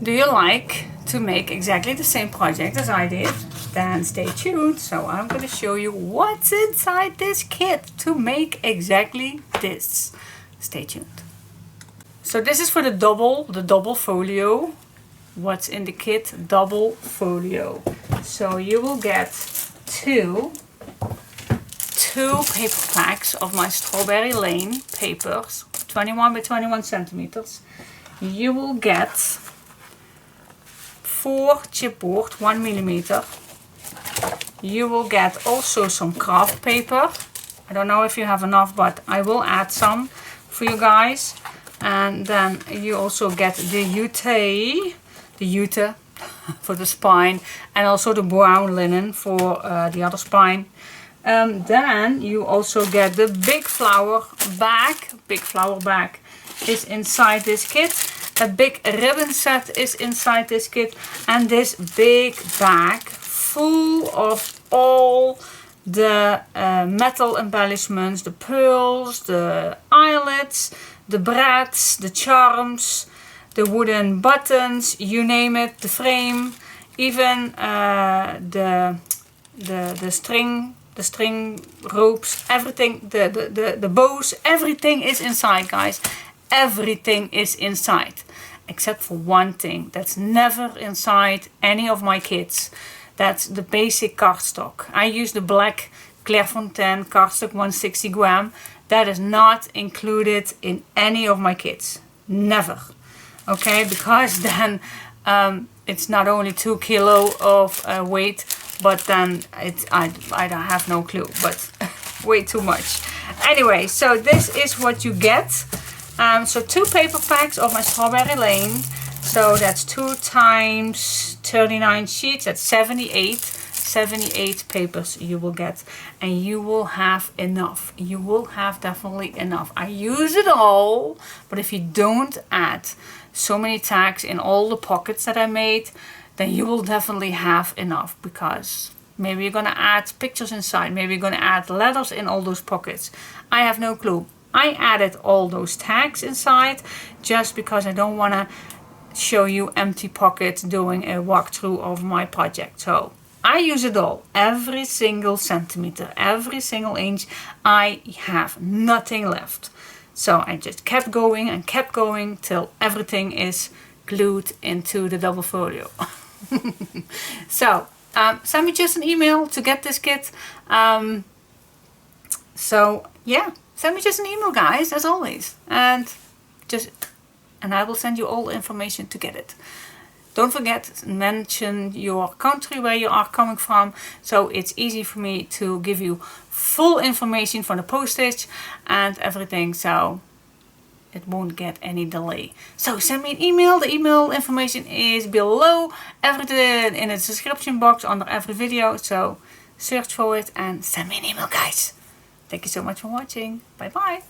Do you like to make exactly the same project as I did? Then stay tuned. So I'm going to show you what's inside this kit to make exactly this. Stay tuned. So this is for the double folio. What's in the kit? Double folio. So you will get two paper packs of my Strawberry Lane papers, 21 by 21 centimeters. You will get 4 chipboard 1 millimeter. You will get also some craft paper. I don't know if you have enough, but I will add some for you guys. And then you also get the jute for the spine, and also the brown linen for the other spine. Then you also get the big flower bag. Big flower bag is inside this kit. A big ribbon set is inside this kit, and this big bag full of all the metal embellishments, the pearls, the eyelets, the brads, the charms, the wooden buttons, you name it, the frame, even the string ropes, everything, the bows, everything is inside, guys. Everything is inside, except for one thing that's never inside any of my kits. That's the basic cardstock. I use the black Clairefontaine cardstock 160 gram. That is not included in any of my kits. Never. Okay, because then it's not only 2 kilo of weight, but then I have no clue, but way too much. Anyway, so this is what you get. So 2 paper packs of my Strawberry Lane. So that's 2 times 39 sheets. That's 78 papers you will get, and you will have enough. You will have definitely enough. I use it all, but if you don't add so many tags in all the pockets that I made, then you will definitely have enough, because maybe you're gonna add pictures inside, maybe you're gonna add letters in all those pockets. I have no clue. I added all those tags inside just because I don't want to show you empty pockets doing a walkthrough of my project. So I use it all, every single centimeter, every single inch. I have nothing left. So I just kept going and kept going till everything is glued into the double folio. So send me just an email to get this kit. So yeah, send me just an email, guys, as always, and I will send you all the information to get it. Don't forget to mention your country where you are coming from, so it's easy for me to give you full information for the postage and everything, so it won't get any delay. So send me an email. The email information is below, everything in the description box under every video, so search for it and send me an email, guys. Thank you so much for watching. Bye bye.